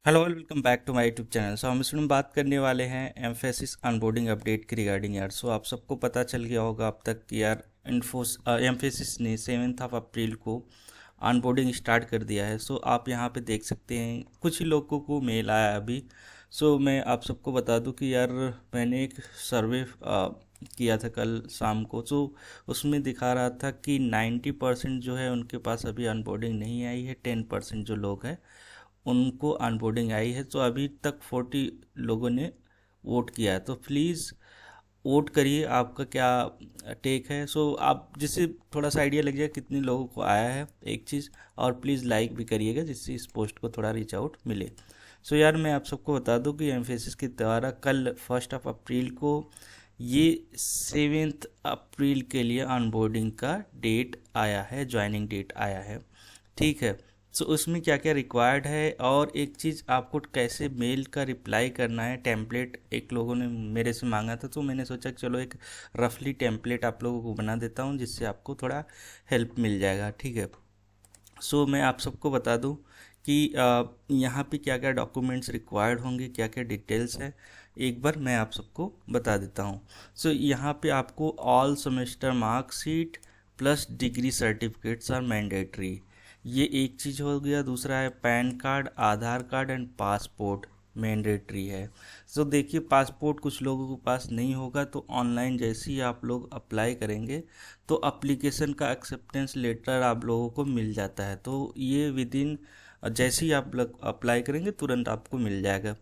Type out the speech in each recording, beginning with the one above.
Hello welcome back to my YouTube channel. हम इसमें बात करने वाले हैं एम्फेसिस ऑनबोर्डिंग अपडेट के रिगार्डिंग यार। आप सबको पता चल गया होगा अब तक कि यार एम्फेसिस ने 7 अप्रैल को ऑनबोर्डिंग स्टार्ट कर दिया है। आप यहाँ पे देख सकते हैं कुछ ही लोगों को मेल आया है अभी। मैं आप सबको बता दूं कि यार मैंने एक सर्वे किया था कल शाम को। उसमें दिखा रहा था कि 90% जो है उनके पास अभी ऑनबोर्डिंग नहीं आई है। 10% जो लोग हैं उनको ऑनबोर्डिंग आई है। अभी तक 40 लोगों ने वोट किया है। तो प्लीज़ वोट करिए, आपका क्या टेक है। आप जिससे थोड़ा सा आइडिया लग जाए कितने लोगों को आया है एक चीज़। और प्लीज़ लाइक भी करिएगा जिससे इस पोस्ट को थोड़ा रीच आउट मिले। यार मैं आप सबको बता दूं कि एम्फेसिस के द्वारा कल 1 अप्रैल को ये 7 अप्रैल के लिए ऑनबोर्डिंग का डेट आया है, ज्वाइनिंग डेट आया है। ठीक है। उसमें क्या क्या रिक्वायर्ड है और एक चीज़ आपको कैसे मेल का रिप्लाई करना है। टेम्पलेट एक लोगों ने मेरे से मांगा था, तो मैंने सोचा कि चलो एक रफली टेम्पलेट आप लोगों को बना देता हूँ जिससे आपको थोड़ा हेल्प मिल जाएगा। ठीक है। मैं आप सबको बता दूं कि यहाँ पे क्या क्या डॉक्यूमेंट्स रिक्वायर्ड होंगे, क्या क्या डिटेल्स है, एक बार मैं आप सबको बता देता हूँ। यहाँ पे आपको all semester marksheet plus degree certificates are mandatory, ये एक चीज़ हो गया। दूसरा है PAN card, Aadhaar card and passport mandatory है। देखिए पासपोर्ट कुछ लोगों के पास नहीं होगा, तो ऑनलाइन जैसे ही आप लोग अप्लाई करेंगे तो अप्लीकेशन का एक्सेप्टेंस लेटर आप लोगों को मिल जाता है। तो ये विद इन जैसे ही आप लोग अप्लाई करेंगे तुरंत आपको मिल जाएगा।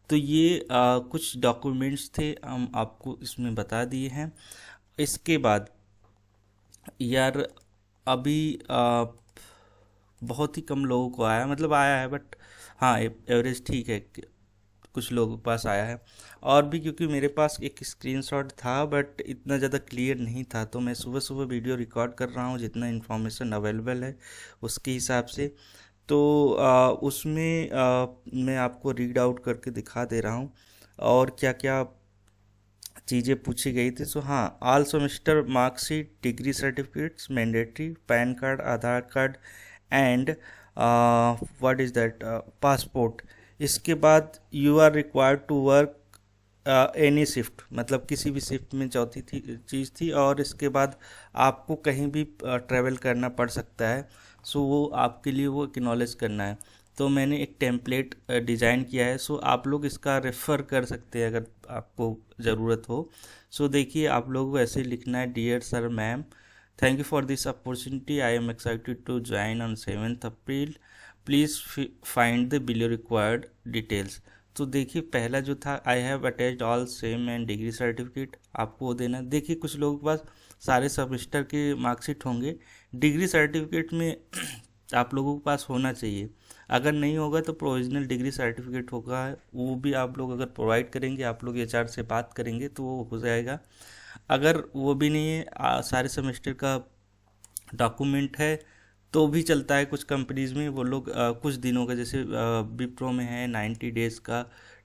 तो ये कुछ डॉक्यूमेंट्स थे, हम आपको इसमें बता दिए हैं। इसके बाद यार अभी बहुत ही कम लोगों को आया, मतलब आया है बट हाँ एवरेज ठीक है, कुछ लोगों के पास आया है। और भी क्योंकि मेरे पास एक स्क्रीनशॉट था बट इतना ज़्यादा क्लियर नहीं था, तो मैं सुबह सुबह वीडियो रिकॉर्ड कर रहा हूँ जितना इन्फॉर्मेशन अवेलेबल है उसके हिसाब से। उसमें मैं आपको रीड आउट करके दिखा दे रहा हूँ और क्या क्या चीज़ें पूछी गई थी। हाँ, all semester marksheet, degree certificates mandatory, PAN card, Aadhaar card and what is that passport. इसके बाद you are required to work any shift, मतलब किसी भी शिफ्ट में चौथी थी चीज़ थी। और इसके बाद आपको कहीं भी ट्रैवल करना पड़ सकता है। वो आपके लिए वो एक्नॉलेज करना है। तो मैंने एक टेम्पलेट डिज़ाइन किया है। आप लोग इसका रेफ़र कर सकते हैं अगर आपको ज़रूरत हो। देखिए आप लोग को ऐसे लिखना है, dear sir ma'am, thank you for this opportunity, I am excited to join on 7 April, please find the below required details. तो देखिए पहला जो था, I have attached all sem and degree certificate, आपको वो देना। देखिए कुछ लोगों के पास सारे सेमेस्टर के मार्कशीट होंगे, डिग्री सर्टिफिकेट में आप लोगों के पास होना चाहिए। अगर नहीं होगा तो प्रोविजनल डिग्री सर्टिफिकेट होगा, वो भी आप लोग अगर प्रोवाइड करेंगे, आप लोग एचआर से बात करेंगे तो वो हो जाएगा। अगर वो भी नहीं है, सारे सेमेस्टर का डॉक्यूमेंट है तो भी चलता है। कुछ कंपनीज में वो लोग कुछ दिनों का, जैसे विप्रो में है 90 डेज़ का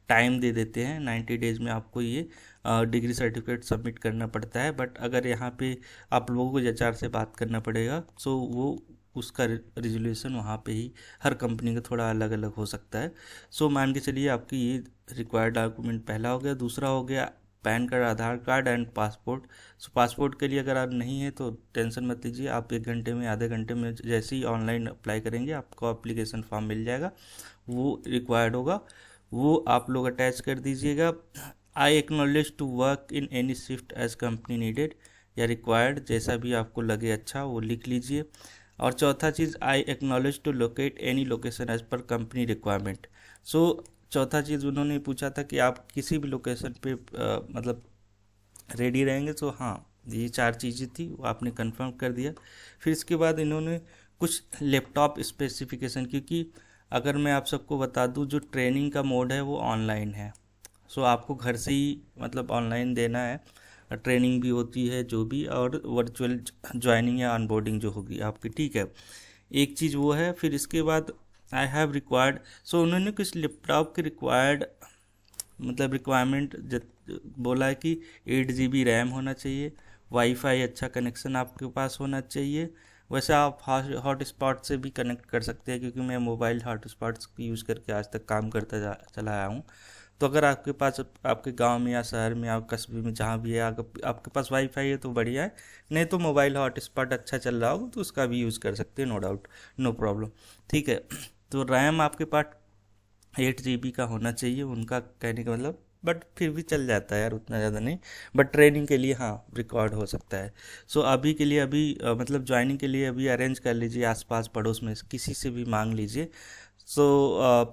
टाइम दे देते हैं। 90 डेज़ में आपको ये डिग्री सर्टिफिकेट सबमिट करना पड़ता है। बट अगर यहाँ पे आप लोगों को एचआर से बात करना पड़ेगा, वो उसका रिजोल्यूशन वहाँ पे ही, हर कंपनी का थोड़ा अलग अलग हो सकता है। मान के चलिए आपकी ये रिक्वायर्ड डॉक्यूमेंट पहला हो गया। दूसरा हो गया pan card, Aadhaar card and passport. Passport के लिए अगर आप नहीं है तो टेंशन मत लीजिए, आप 1 घंटे में, आधे घंटे में जैसे ही ऑनलाइन अप्लाई करेंगे आपको एप्लीकेशन फॉर्म मिल जाएगा, वो रिक्वायर्ड होगा, वो आप लोग अटैच कर दीजिएगा। I acknowledge to work in any shift as company needed या रिक्वायर्ड, जैसा भी आपको लगे अच्छा वो लिख लीजिए। और चौथा चीज़, I acknowledge to locate any location as per company requirement. चौथा चीज़ उन्होंने पूछा था कि आप किसी भी लोकेशन पे मतलब रेडी रहेंगे। हाँ, ये 4 चीज़ें थी, वो आपने कंफर्म कर दिया। फिर इसके बाद इन्होंने कुछ लैपटॉप स्पेसिफिकेशन, क्योंकि अगर मैं आप सबको बता दूं जो ट्रेनिंग का मोड है वो ऑनलाइन है। आपको घर से ही मतलब ऑनलाइन देना है, ट्रेनिंग भी होती है जो भी, और वर्चुअल ज्वाइनिंग या ऑनबोर्डिंग जो होगी आपकी। ठीक है, एक चीज़ वो है। फिर इसके बाद आई हैव रिक्वायर्ड, उन्होंने कुछ लैपटॉप के रिक्वायर्ड मतलब रिक्वायरमेंट बोला है कि 8 GB रैम होना चाहिए, वाईफाई अच्छा कनेक्शन आपके पास होना चाहिए, वैसे आप हॉट स्पॉट से भी कनेक्ट कर सकते हैं, क्योंकि मैं मोबाइल हॉट स्पॉट्स यूज़ करके आज तक काम करता चला आया हूँ। तो अगर आपके पास आपके गांव में या शहर में या कस्बे में जहाँ भी है आपके पास वाईफाई है तो बढ़िया है, नहीं तो मोबाइल हॉटस्पॉट अच्छा चल रहा हो तो उसका भी यूज़ कर सकते हैं, नो डाउट, नो प्रॉब्लम। ठीक है। तो रैम आपके पास 8 GB का होना चाहिए, उनका कहने का मतलब, बट फिर भी चल जाता है यार, उतना ज़्यादा नहीं। बट ट्रेनिंग के लिए हाँ रिकॉर्ड हो सकता है। सो अभी के लिए अभी मतलब ज्वाइनिंग के लिए अभी अरेंज कर लीजिए, आसपास पड़ोस में किसी से भी मांग लीजिए। सो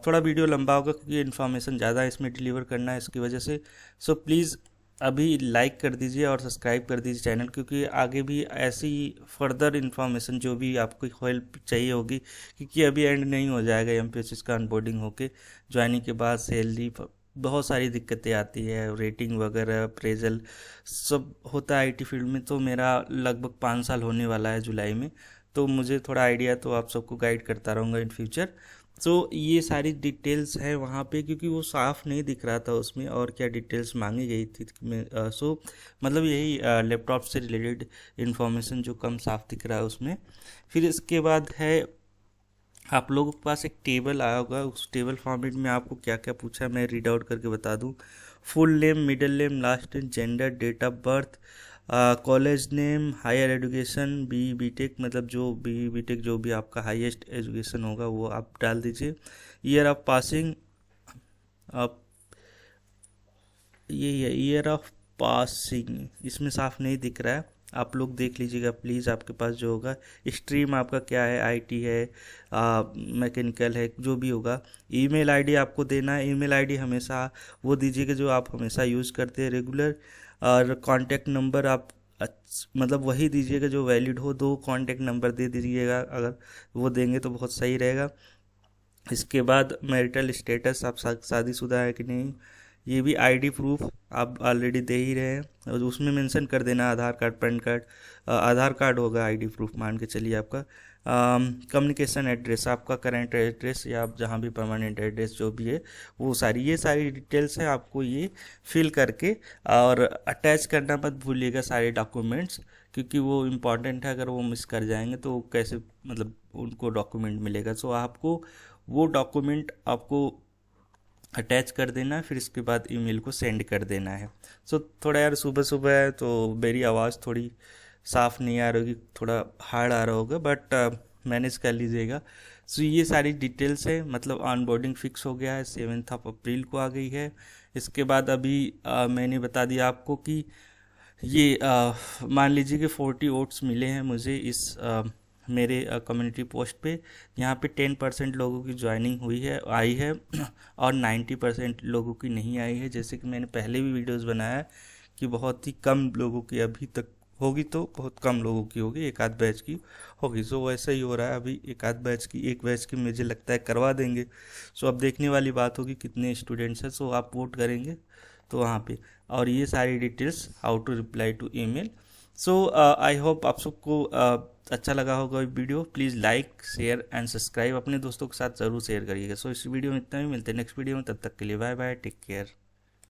थोड़ा वीडियो लंबा होगा क्योंकि इन्फॉर्मेशन ज़्यादा इसमें डिलीवर करना है इसकी वजह से। सो प्लीज़ अभी लाइक कर दीजिए और सब्सक्राइब कर दीजिए चैनल, क्योंकि आगे भी ऐसी फर्दर इन्फॉर्मेशन जो भी आपको हेल्प चाहिए होगी, क्योंकि अभी एंड नहीं हो जाएगा एमपीएससी का अनबोर्डिंग होके। ज्वाइनिंग के बाद सैलरी बहुत सारी दिक्कतें आती है, रेटिंग वगैरह अप्रेजल सब होता है आईटी फील्ड में। तो मेरा लगभग 5 साल होने वाला है जुलाई में, तो मुझे थोड़ा आइडिया, तो आप सबको गाइड करता रहूँगा इन फ्यूचर। तो ये सारी डिटेल्स है वहाँ पे, क्योंकि वो साफ़ नहीं दिख रहा था उसमें और क्या डिटेल्स मांगी गई थी मैं सो मतलब यही लैपटॉप से रिलेटेड इन्फॉर्मेशन जो कम साफ दिख रहा है उसमें। फिर इसके बाद है, आप लोगों के पास एक टेबल आया होगा, उस टेबल फॉर्मेट में आपको क्या क्या पूछा है मैं रीड आउट करके बता दूं। Full name, middle name, last name, gender, date of birth, college name, higher education, BTech, मतलब जो बीटेक जो भी आपका हाईएस्ट एजुकेशन होगा वो आप डाल दीजिए। ईयर ऑफ पासिंग, आप ये है ईयर ऑफ पासिंग, इसमें साफ नहीं दिख रहा है, आप लोग देख लीजिएगा प्लीज़ आपके पास जो होगा। स्ट्रीम आपका क्या है, आईटी है, मैकेनिकल है, जो भी होगा। ईमेल आईडी आपको देना है, ईमेल आईडी हमेशा वो दीजिएगा जो आप हमेशा यूज़ करते हैं रेगुलर। और कॉन्टैक्ट नंबर आप मतलब वही दीजिएगा जो वैलिड हो, 2 कॉन्टैक्ट नंबर दे दीजिएगा, अगर वो देंगे तो बहुत सही रहेगा। इसके बाद मैरिटल स्टेटस, आप शादीशुदा है कि नहीं, ये भी आईडी प्रूफ आप ऑलरेडी दे ही रहे हैं और उसमें मेंशन कर देना आधार card, pan card, Aadhaar card होगा आईडी प्रूफ मान के चलिए आपका। कम्युनिकेशन एड्रेस, आपका करंट एड्रेस या आप जहाँ भी परमानेंट एड्रेस जो भी है वो सारी, ये सारी डिटेल्स है, आपको ये फिल करके और अटैच करना मत भूलिएगा सारे डॉक्यूमेंट्स, क्योंकि वो इम्पॉर्टेंट है, अगर वो मिस कर जाएंगे तो कैसे मतलब उनको डॉक्यूमेंट मिलेगा। सो आपको वो डॉक्यूमेंट आपको अटैच कर देना है, फिर इसके बाद ईमेल को सेंड कर देना है। सो थोड़ा यार सुबह सुबह है तो मेरी आवाज़ थोड़ी साफ़ नहीं आ रही होगी, थोड़ा हार्ड आ रहा होगा, बट मैनेज कर लीजिएगा। सो ये सारी डिटेल्स है, मतलब ऑनबोर्डिंग फिक्स हो गया है, 7 अप्रैल को आ गई है। इसके बाद अभी मैंने बता दिया आपको कि ये मान लीजिए कि 40 वोट्स मिले हैं मुझे इस मेरे कम्युनिटी पोस्ट पे। यहाँ पे 10% लोगों की ज्वाइनिंग हुई है, आई है और 90% लोगों की नहीं आई है। जैसे कि मैंने पहले भी वीडियोस बनाया है कि बहुत ही कम लोगों की अभी तक होगी, तो बहुत कम लोगों की होगी, एक आध बैच की होगी। सो वैसा ही हो रहा है अभी, एक बैच की मुझे लगता है करवा देंगे। सो अब देखने वाली बात होगी कितने स्टूडेंट्स हैं, सो आप वोट करेंगे तो वहाँ पे। और ये सारी details, how to reply to email. So I hope आप सबको अच्छा लगा होगा video. Please like, share and subscribe, अपने दोस्तों के साथ ज़रूर शेयर करिएगा। सो इस वीडियो में इतना ही, मिलते हैं नेक्स्ट वीडियो में, तब तक के लिए बाय बाय, टेक केयर।